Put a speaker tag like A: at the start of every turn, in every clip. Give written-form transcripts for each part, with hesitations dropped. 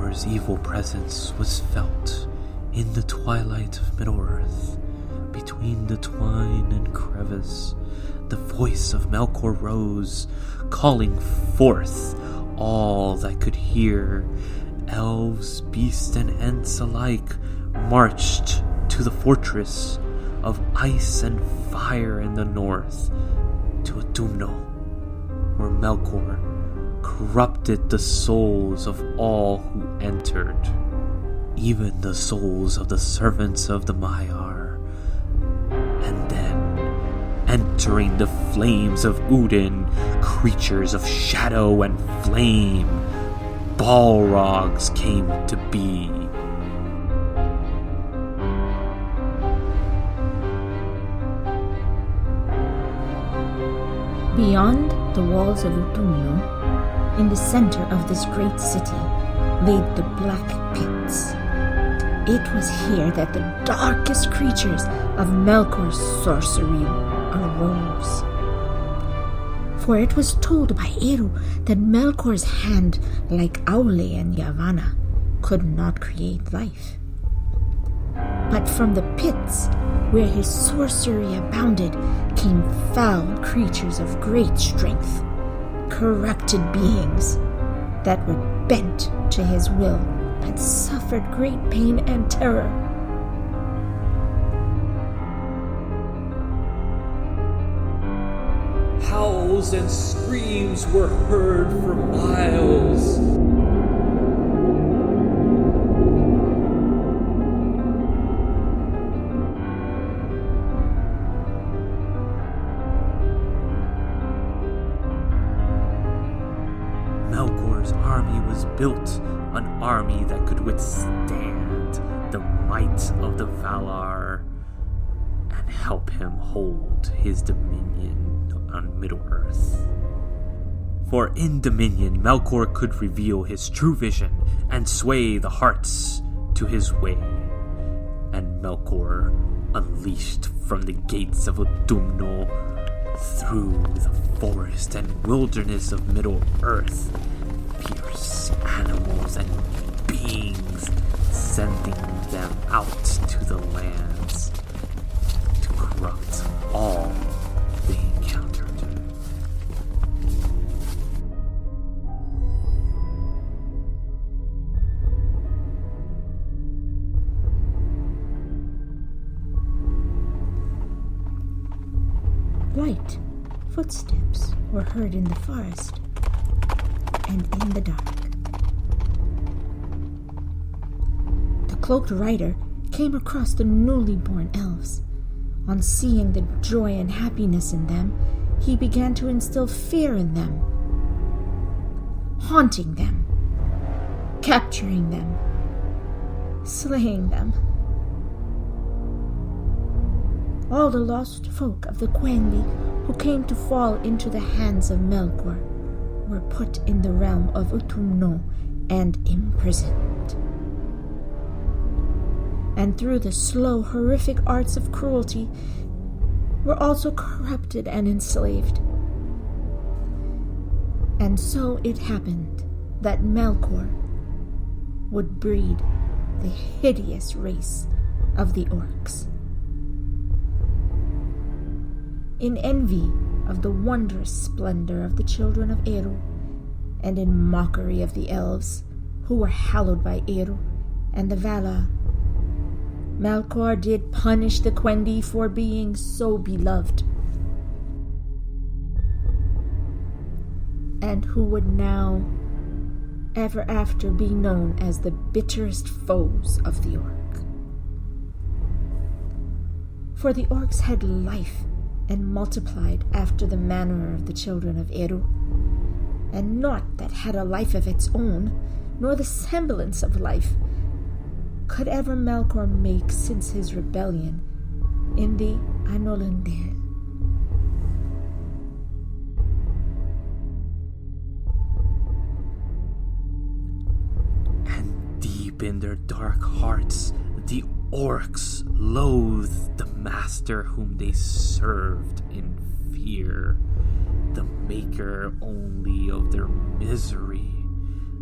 A: Melkor's evil presence was felt in the twilight of Middle-earth. Between the twine and crevice, the voice of Melkor rose, calling forth all that could hear. Elves, beasts, and ents alike marched to the fortress of ice and fire in the north, to Utumno, where Melkor corrupted the souls of all who entered, even the souls of the servants of the Maiar. And then, entering the flames of Udin, creatures of shadow and flame, Balrogs came to be.
B: Beyond the walls of Utumno, in the center of this great city, lay the Black Pits. It was here that the darkest creatures of Melkor's sorcery arose. For it was told by Eru that Melkor's hand, like Aule and Yavanna, could not create life. But from the pits, where his sorcery abounded, came foul creatures of great strength, corrupted beings that were bent to his will, but suffered great pain and terror.
A: Howls and screams were heard for miles. Melkor's army was built, an army that could withstand the might of the Valar and help him hold his dominion on Middle-earth. For in Dominion, Melkor could reveal his true vision and sway the hearts to his way. And Melkor unleashed from the gates of Utumno through the forest and wilderness of Middle-earth, fierce animals and beings, sending them out to the lands to corrupt all they encountered.
B: Light footsteps were heard in the forest and in the dark. The cloaked rider came across the newly born elves. On seeing the joy and happiness in them, he began to instill fear in them, haunting them, capturing them, slaying them. All the lost folk of the Quenya who came to fall into the hands of Melkor were put in the realm of Utumno and imprisoned. And through the slow, horrific arts of cruelty, were also corrupted and enslaved. And so it happened that Melkor would breed the hideous race of the orcs. In envy of the wondrous splendor of the children of Eru, and in mockery of the elves, who were hallowed by Eru and the Valar, Melkor did punish the Quenya for being so beloved, and who would now, ever after, be known as the bitterest foes of the orc. For the orcs had life and multiplied after the manner of the children of Eru, and naught that had a life of its own, nor the semblance of life, could ever Melkor make since his rebellion in the Anolundel.
A: And deep in their dark hearts, the orcs loathed the master whom they served in fear, the maker only of their misery.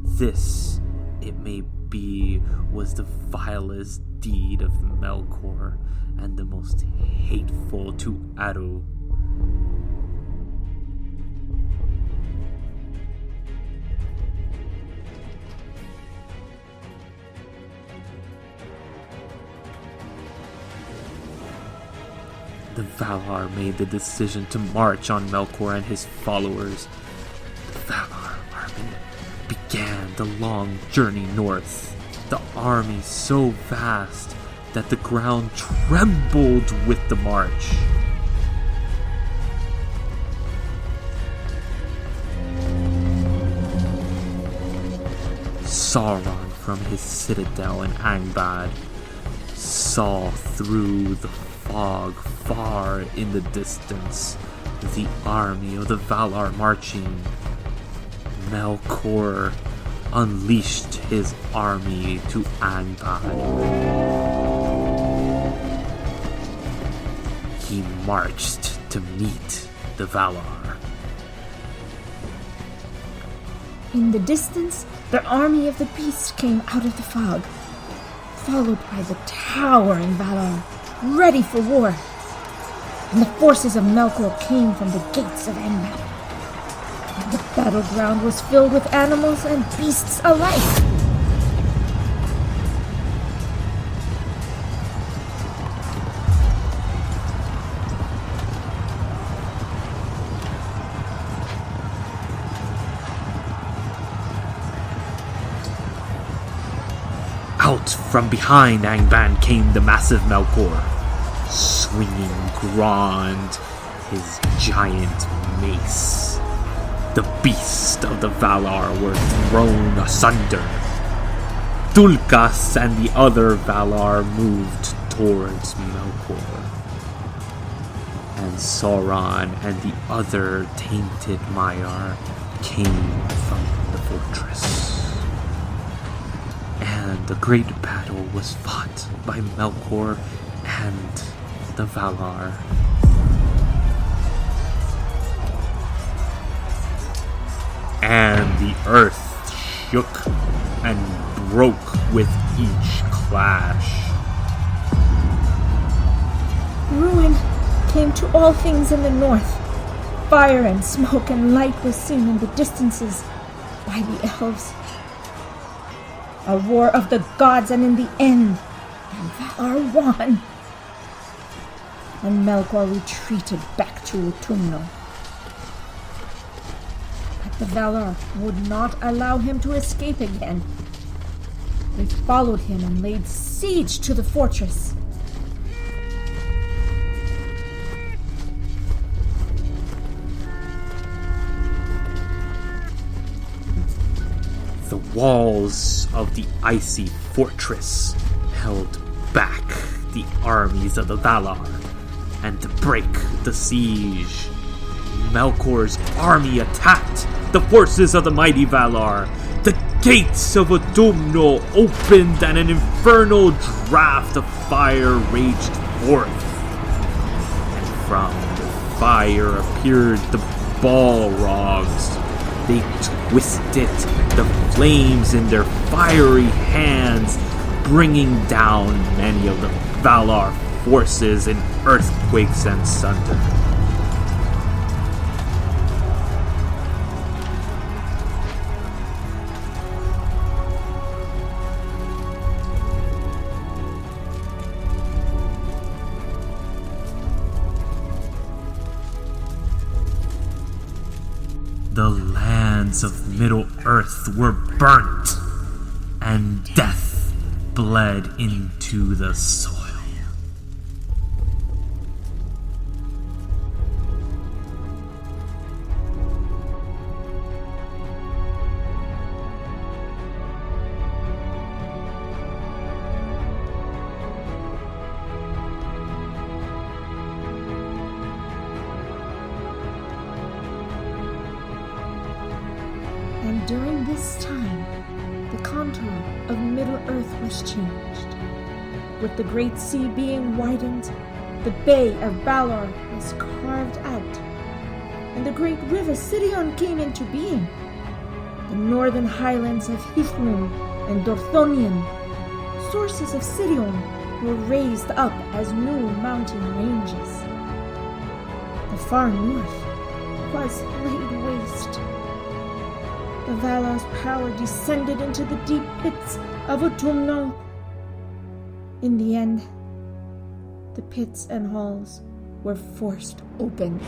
A: This, it may be was the vilest deed of Melkor and the most hateful to Aru. The Valar made the decision to march on Melkor and his followers. The Valar army began the long journey north, the army so vast that the ground trembled with the march. Sauron from his citadel in Angband saw through the fog far in the distance the army of the Valar marching. Melkor unleashed his army to Angband. He marched to meet the Valar.
B: In the distance, the army of the beasts came out of the fog, followed by the towering Valar, ready for war. And the forces of Melkor came from the gates of Angband. And the battleground was filled with animals and beasts alike.
A: Out from behind Angband came the massive Melkor, swinging Grond, his giant mace. The beasts of the Valar were thrown asunder. Dulkas and the other Valar moved towards Melkor. And Sauron and the other tainted Maiar came from the fortress. And the great battle was fought by Melkor and the Valar. And the earth shook and broke with each clash.
B: Ruin came to all things in the north. Fire and smoke and light was seen in the distances by the elves. A war of the gods, and in the end, Valar won. And Melkor retreated back to Utumno. But the Valar would not allow him to escape again. They followed him and laid siege to the fortress.
A: The walls of the icy fortress held back the armies of the Valar, and to break the siege, Melkor's army attacked the forces of the mighty Valar. The gates of Utumno opened and an infernal draft of fire raged forth. And from the fire appeared the Balrogs. They twisted the flames in their fiery hands, bringing down many of the Valar forces in earthquakes and thunder. The lands of Middle-earth were burnt, and death bled into the soil.
B: And during this time, the contour of Middle-earth was changed. With the Great Sea being widened, the Bay of Valar was carved out, and the great river Sirion came into being. The northern highlands of Hithlum and Dorthonion, sources of Sirion, were raised up as new mountain ranges. The far north was laid waste. The Valar's power descended into the deep pits of Utumno. In the end, the pits and halls were forced open.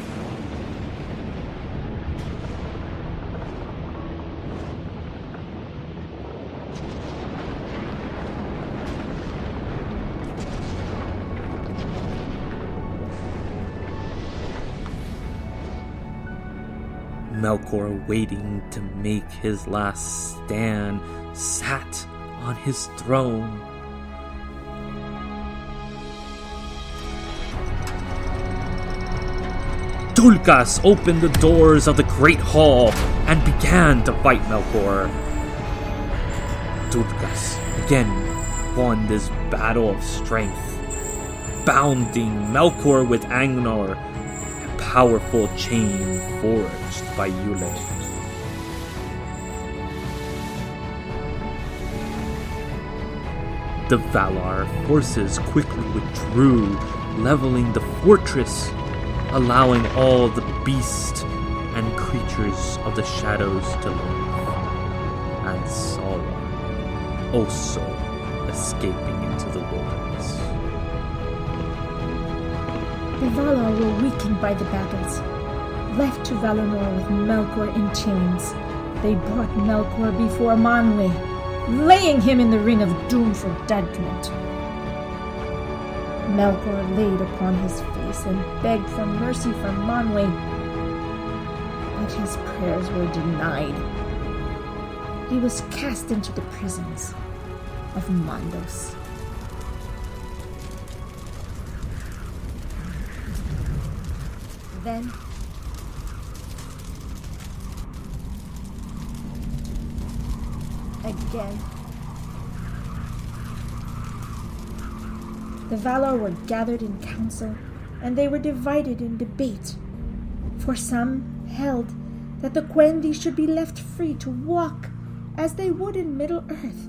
A: Melkor, waiting to make his last stand, sat on his throne. Dulkas opened the doors of the Great Hall and began to fight Melkor. Dulkas again won this battle of strength, bounding Melkor with Angnor, a powerful chain forged by Yule. The Valar forces quickly withdrew, leveling the fortress, allowing all the beasts and creatures of the shadows to live, and Sauron also escaping into the wilderness.
B: The Valar were weakened by the battles. Left to Valinor with Melkor in chains, they brought Melkor before Manwë, laying him in the Ring of Doom for judgment. Melkor laid upon his face and begged for mercy from Manwë, but his prayers were denied. He was cast into the prisons of Mandos. Then again, the Valar were gathered in council, and they were divided in debate. For some held that the Quendi should be left free to walk as they would in Middle-earth,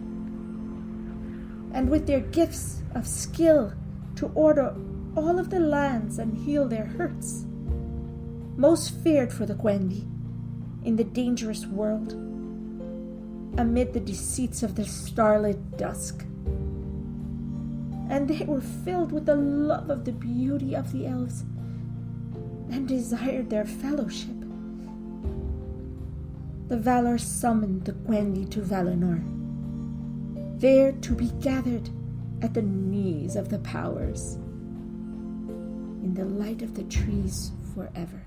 B: and with their gifts of skill to order all of the lands and heal their hurts. Most feared for the Quendi in the dangerous world, amid the deceits of the starlit dusk. And they were filled with the love of the beauty of the elves and desired their fellowship. The Valar summoned the Quendi to Valinor, there to be gathered at the knees of the powers, in the light of the trees forever.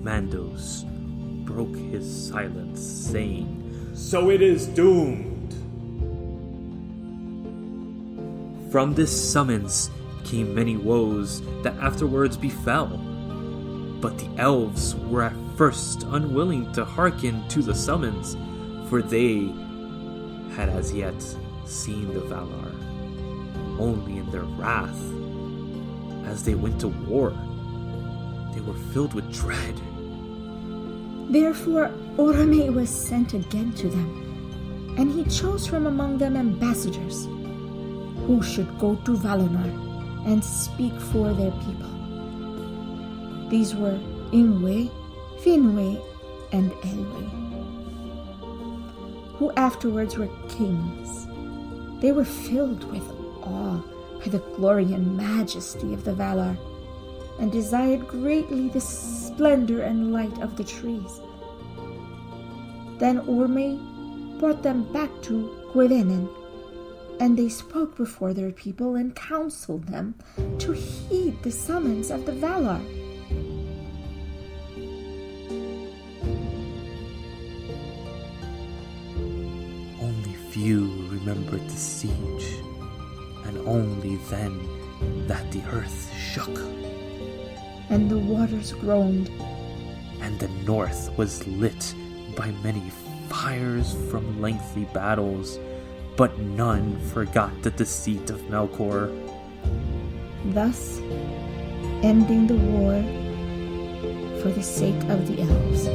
A: Mandos broke his silence, saying,
C: "So it is doomed."
A: From this summons came many woes that afterwards befell. But the elves were at first unwilling to hearken to the summons, for they had as yet seen the Valar only in their wrath. As they went to war, they were filled with dread.
B: Therefore Orome was sent again to them, and he chose from among them ambassadors who should go to Valinor and speak for their people. These were Ingwe, Finwë, and Elwë, who afterwards were kings. They were filled with awe by the glory and majesty of the Valar, and desired greatly the splendor and light of the trees. Then Orome brought them back to Gwevenen, and they spoke before their people and counseled them to heed the summons of the Valar.
A: Only few remembered the siege, and only then that the earth shook,
B: and the waters groaned,
A: and the north was lit by many fires from lengthy battles, but none forgot the deceit of Melkor.
B: thus ending the war for the sake of the elves.